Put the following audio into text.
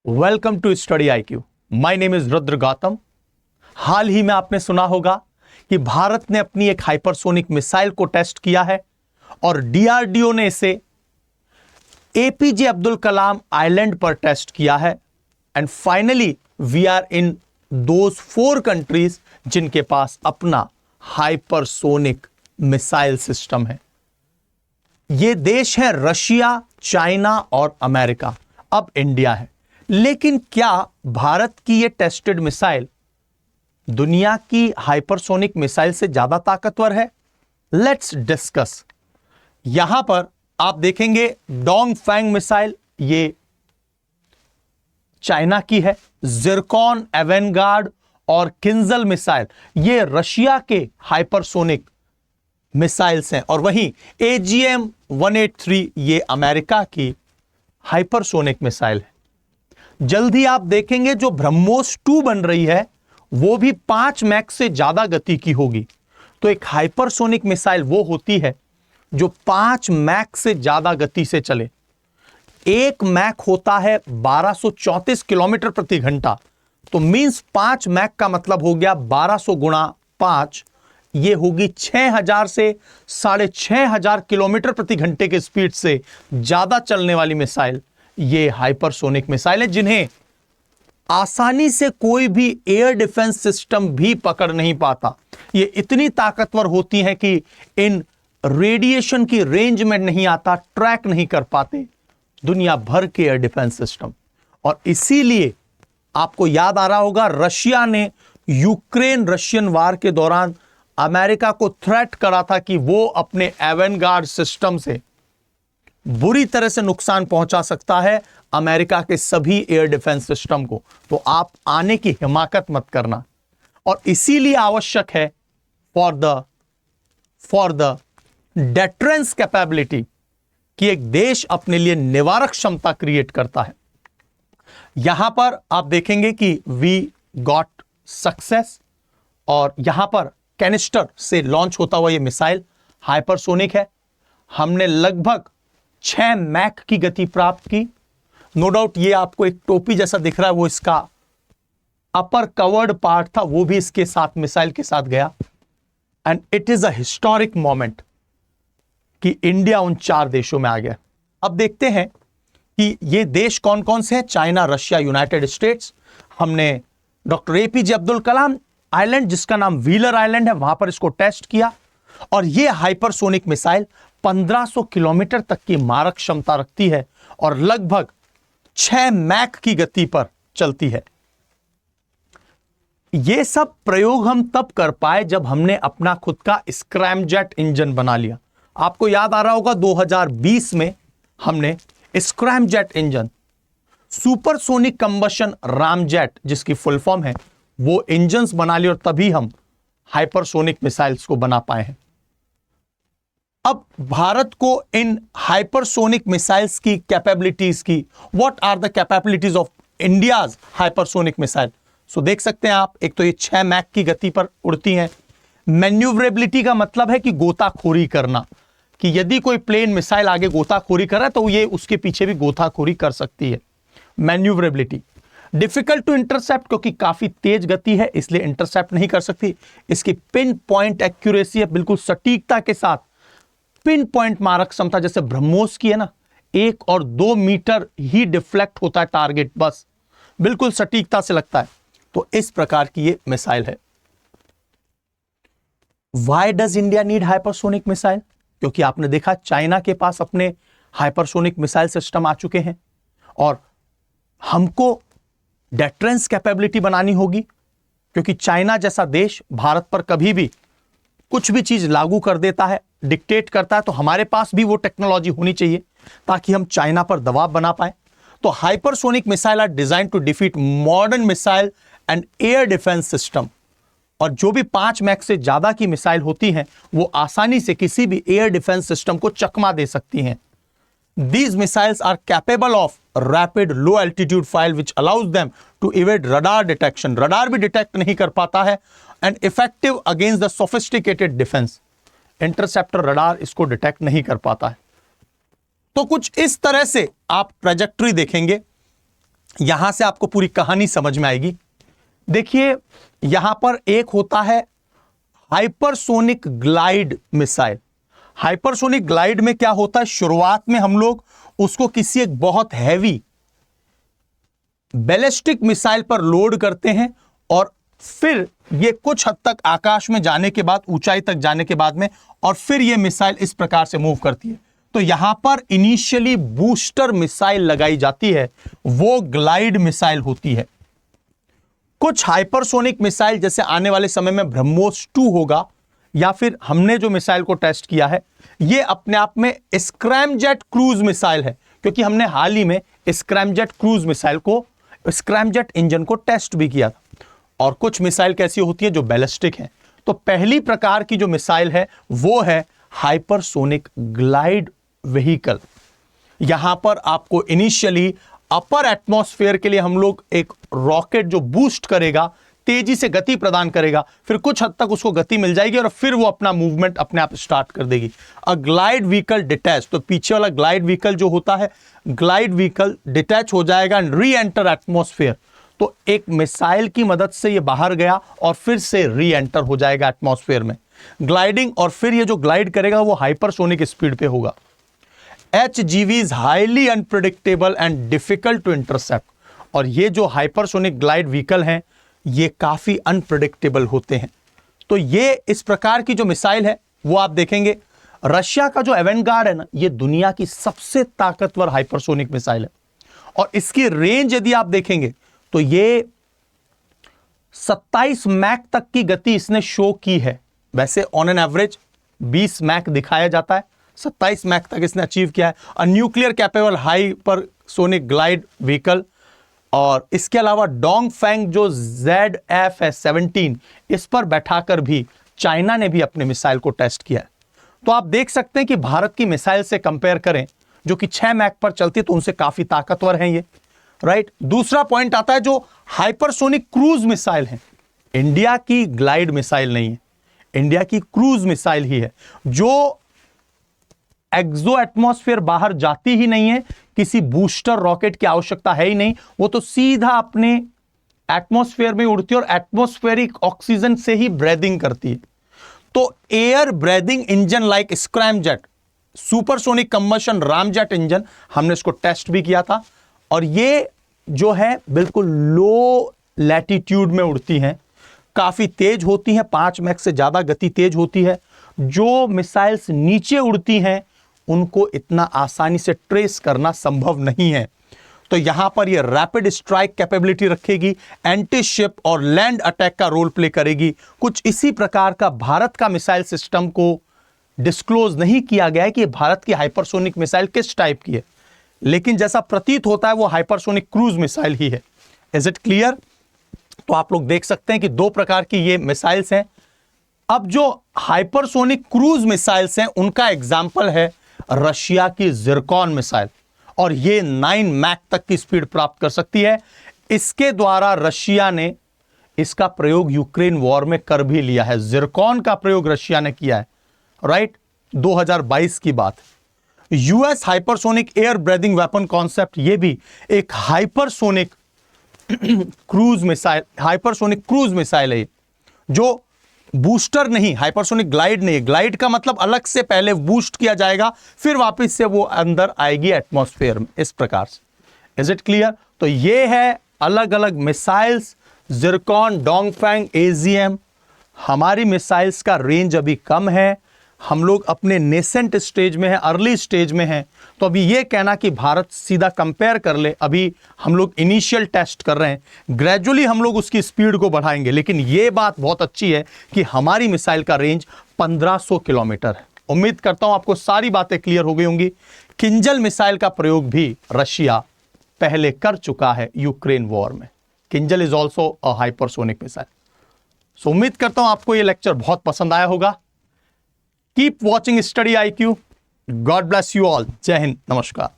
Welcome to study IQ. My name is Rudra Gautam. हाल ही में आपने सुना होगा कि भारत ने अपनी एक हाइपरसोनिक मिसाइल को टेस्ट किया है और डीआरडीओ ने इसे एपीजे अब्दुल कलाम आइलैंड पर टेस्ट किया है। And finally we are in those 4 countries जिनके पास अपना हाइपरसोनिक मिसाइल सिस्टम है। ये देश है रशिया, चाइना और अमेरिका। अब इंडिया है। लेकिन क्या भारत की ये टेस्टेड मिसाइल दुनिया की हाइपरसोनिक मिसाइल से ज्यादा ताकतवर है? Let's discuss. यहां पर आप देखेंगे डोंगफेंग मिसाइल, ये चाइना की है। जिरकॉन, एवेंगार्ड और किंजल मिसाइल ये रशिया के हाइपरसोनिक मिसाइल्स हैं। और वहीं AGM-183 ये अमेरिका की हाइपरसोनिक मिसाइल है। जल्दी आप देखेंगे जो ब्रह्मोस 2 बन रही है वो भी 5 मैक से ज्यादा गति की होगी। तो एक हाइपरसोनिक मिसाइल वो होती है जो 5 मैक से ज्यादा गति से चले। एक मैक होता है 1234 किलोमीटर प्रति घंटा। तो मींस 5 मैक का मतलब हो गया 1200 गुणा 5, ये होगी 6000 से 6500 किलोमीटर प्रति घंटे के स्पीड से ज्यादा चलने वाली मिसाइल ये हाइपरसोनिक मिसाइल है, जिन्हें आसानी से कोई भी एयर डिफेंस सिस्टम भी पकड़ नहीं पाता। ये इतनी ताकतवर होती हैं कि इन रेडिएशन की रेंज में नहीं आता, ट्रैक नहीं कर पाते दुनिया भर के एयर डिफेंस सिस्टम। और इसीलिए आपको याद आ रहा होगा रशिया ने यूक्रेन रशियन वार के दौरान अमेरिका को थ्रेट करा था कि वो अपने एवेंगार्ड सिस्टम से बुरी तरह से नुकसान पहुंचा सकता है अमेरिका के सभी एयर डिफेंस सिस्टम को। तो आप आने की हिमाकत मत करना। और इसीलिए आवश्यक है फॉर द डेटरेंस कैपेबिलिटी कि एक देश अपने लिए निवारक क्षमता क्रिएट करता है। यहां पर आप देखेंगे कि वी गॉट सक्सेस। और यहां पर कैनिस्टर से लॉन्च होता हुआ यह मिसाइल हाइपरसोनिक है। हमने लगभग 6 मैक की गति प्राप्त की। नो डाउट ये आपको एक टोपी जैसा दिख रहा है, वो इसका अपर कवर्ड पार्ट था, वो भी इसके साथ मिसाइल के साथ गया। And it is a historic moment कि इंडिया उन 4 देशों में आ गया। अब देखते हैं कि ये देश कौन कौन से हैं। China, Russia, United states. हमने doctor APJ Abdul Kalam island, जिसका नाम व्हीलर आइलैंड है, वहां पर इसको टेस्ट किया। और यह हाइपरसोनिक मिसाइल 1500 किलोमीटर तक की मारक क्षमता रखती है और लगभग 6 मैक की गति पर चलती है। यह सब प्रयोग हम तब कर पाए जब हमने अपना खुद का स्क्रैमजेट इंजन बना लिया। आपको याद आ रहा होगा 2020 में हमने scramjet engine, supersonic combustion ramjet जिसकी फुल फॉर्म है, वो इंजन्स बना लिए और तभी हम हाइपरसोनिक मिसाइल्स को बना पाए हैं। अब भारत को इन हाइपरसोनिक मिसाइल्स की कैपेबिलिटीज की, what are the capabilities of India's hypersonic missile, so देख सकते हैं आप। एक तो ये 6 मैक की गति पर उड़ती हैं। मैन्यूवरेबिलिटी का मतलब है कि गोताखोरी करना, कि यदि कोई प्लेन मिसाइल आगे गोताखोरी कर रहा है तो ये उसके पीछे भी गोताखोरी कर सकती है। मैन्यूवरेबिलिटी। डिफिकल्ट टू इंटरसेप्ट, क्योंकि काफी तेज गति है इसलिए इंटरसेप्ट नहीं कर सकती। इसकी पिन पॉइंट एक्यूरेसी है, बिल्कुल सटीकता के साथ पिन पॉइंट मारक क्षमता जैसे ब्रह्मोस की है ना, 1 और 2 मीटर ही डिफ्लेक्ट होता है टारगेट, बस बिल्कुल सटीकता से लगता है। तो इस प्रकार की ये मिसाइल है। Why does India need hypersonic missile? क्योंकि आपने देखा चाइना के पास अपने हाइपरसोनिक मिसाइल सिस्टम आ चुके हैं और हमको डेटरेंस कैपेबिलिटी बनानी होगी, क्योंकि चाइना जैसा देश भारत पर कभी भी कुछ भी चीज लागू कर देता है, डिक्टेट करता है। तो हमारे पास भी वो टेक्नोलॉजी होनी चाहिए ताकि हम चाइना पर दबाव बना पाए। तो hypersonic missile are design to defeat modern missile and air defence system. और जो भी 5 मैक से ज्यादा की मिसाइल होती हैं वो आसानी से किसी भी एयर डिफेंस सिस्टम को चकमा दे सकती हैं। These missiles are capable of rapid low altitude fire which allows them to evade radar detection. radar भी डिटेक्ट नहीं कर पाता है and effective against the sophisticated defense. Interceptor radar इसको डिटेक्ट नहीं कर पाता है। तो कुछ इस तरह से आप ट्रेजेक्ट्री देखेंगे यहां से आपको पूरी कहानी समझ में आएगी। देखिए यहां पर एक होता है hypersonic glide missile. Hypersonic glide में क्या होता है, शुरुआत में हम लोग उसको किसी एक बहुत हैवी बैलिस्टिक मिसाइल पर लोड करते हैं और फिर ये कुछ हद तक आकाश में जाने के बाद, ऊंचाई तक जाने के बाद में, और फिर ये मिसाइल इस प्रकार से मूव करती है। तो यहां पर इनिशियली बूस्टर मिसाइल लगाई जाती है, वो ग्लाइड मिसाइल होती है। कुछ हाइपरसोनिक मिसाइल जैसे आने वाले समय में ब्रह्मोस 2 होगा, या फिर हमने जो मिसाइल को टेस्ट किया है ये अपने आप में स्क्रैमजेट क्रूज मिसाइल है, क्योंकि हमने हाल ही में स्क्रैमजेट क्रूज मिसाइल को, स्क्रैमजेट इंजन को टेस्ट भी किया था। और कुछ मिसाइल कैसी होती है जो बैलिस्टिक हैं। तो पहली प्रकार की जो मिसाइल है वो है हाइपरसोनिक ग्लाइड व्हीकल। यहां पर आपको इनिशियली अपर एटमॉस्फेयर के लिए हम लोग एक रॉकेट जो बूस्ट करेगा, तेजी से गति प्रदान करेगा, फिर कुछ हद तक उसको गति मिल जाएगी और फिर वो अपना मूवमेंट अपने आप स्टार्ट कर देगी। अ ग्लाइड व्हीकल डिटैच, तो पीछे वाला ग्लाइड व्हीकल जो होता है, ग्लाइड व्हीकल डिटैच हो जाएगा एंड री एंटर एटमॉस्फेयर। तो एक मिसाइल की मदद से ये बाहर गया और फिर से री एंटर हो जाएगा एटमॉस्फेयर में, ग्लाइडिंग, और फिर ये जो ग्लाइड करेगा वो हाइपरसोनिक स्पीड पे होगा। HGV is highly unpredictable and difficult to intercept. और ये जो हाइपरसोनिक ग्लाइड व्हीकल हैं ये काफी अनप्रिडिक्टेबल होते हैं। तो ये इस प्रकार की जो मिसाइल है वो आप देखेंगे, रशिया का जो एवेंगार्ड है ना, ये दुनिया की सबसे ताकतवर हाइपरसोनिक मिसाइल है। और इसकी रेंज यदि आप देखेंगे तो ये 27 मैक तक की गति इसने शो की है। वैसे ऑन एन एवरेज 20 मैक दिखाया जाता है, 27 मैक तक इसने अचीव किया है। A nuclear capable hypersonic glide vehicle. और इसके अलावा डोंगफेंग जो ZF है 17, इस पर बैठाकर भी चाइना ने भी अपने मिसाइल को टेस्ट किया है। तो आप देख सकते हैं कि भारत की मिसाइल से कंपेयर करें जो कि 6 मैक पर चलती है तो उनसे काफी ताकतवर हैं ये, राइट। दूसरा पॉइंट आता है जो हाइपरसोनिक क्रूज मिसाइल है। इंडिया की ग्लाइड मिसाइल नहीं है, इंडिया की क्रूज मिसाइल ही है, जो एक्सो एटमॉस्फेयर बाहर जाती ही नहीं है, किसी बूस्टर रॉकेट की आवश्यकता है ही नहीं, वो तो सीधा अपने एटमॉस्फेयर में उड़ती है और एटमॉस्फेरिक ऑक्सीजन से ही ब्रीदिंग करती है। तो air breathing engine like scramjet, supersonic combustion ramjet engine, हमने इसको टेस्ट भी किया था। और ये जो है बिल्कुल लो लैटिट्यूड में उड़ती हैं, काफी तेज होती हैं, 5 मैक से ज्यादा गति तेज होती है। जो मिसाइल्स नीचे उड़ती हैं उनको इतना आसानी से ट्रेस करना संभव नहीं है। तो यहां पर ये रैपिड स्ट्राइक कैपेबिलिटी रखेगी, एंटी शिप और लैंड अटैक का रोल प्ले करेगी। कुछ इसी प्रकार का भारत का मिसाइल सिस्टम को डिस्क्लोज नहीं किया गया है कि भारत की हाइपरसोनिक मिसाइल किस टाइप की है, लेकिन जैसा प्रतीत होता है वो हाइपरसोनिक क्रूज मिसाइल ही है। Is it clear? तो आप लोग देख सकते हैं कि 2 प्रकार की ये मिसाइल्स हैं। अब जो हाइपरसोनिक क्रूज मिसाइल्स हैं उनका एग्जाम्पल है रशिया की जिरकॉन मिसाइल, और ये 9 मैक तक की स्पीड प्राप्त कर सकती है। इसके द्वारा रशिया ने इसका प्रयोग यूक्रेन वॉर में कर भी लिया है। जिरकॉन का प्रयोग रशिया ने किया है, राइट, 2022 की बात। US hypersonic air breathing weapon concept, ये भी एक hypersonic cruise missile, hypersonic cruise missile है, जो बूस्टर नहीं, हाइपरसोनिक ग्लाइड नहीं है। ग्लाइड का मतलब अलग से पहले बूस्ट किया जाएगा फिर वापस से वो अंदर आएगी एटमॉस्फेयर में, इस प्रकार से। Is it clear? तो ये है अलग अलग मिसाइल्स, जिरकॉन, डोंगफेंग, AGM। हमारी मिसाइल्स का रेंज अभी कम है, हम लोग अपने नेसेंट स्टेज में हैं, अर्ली स्टेज में हैं। तो अभी ये कहना कि भारत सीधा कंपेयर कर ले, अभी हम लोग इनिशियल टेस्ट कर रहे हैं, ग्रेजुअली हम लोग उसकी स्पीड को बढ़ाएंगे। लेकिन ये बात बहुत अच्छी है कि हमारी मिसाइल का रेंज 1500 किलोमीटर है। उम्मीद करता हूं आपको सारी बातें क्लियर हो गई होंगी। किंजल मिसाइल का प्रयोग भी रशिया पहले कर चुका है यूक्रेन वॉर में। Kinzhal is also a hypersonic missile. So उम्मीद करता हूं आपको ये लेक्चर बहुत पसंद आया होगा। Keep watching Study IQ. God bless you all. Jai Hind. Namaskar.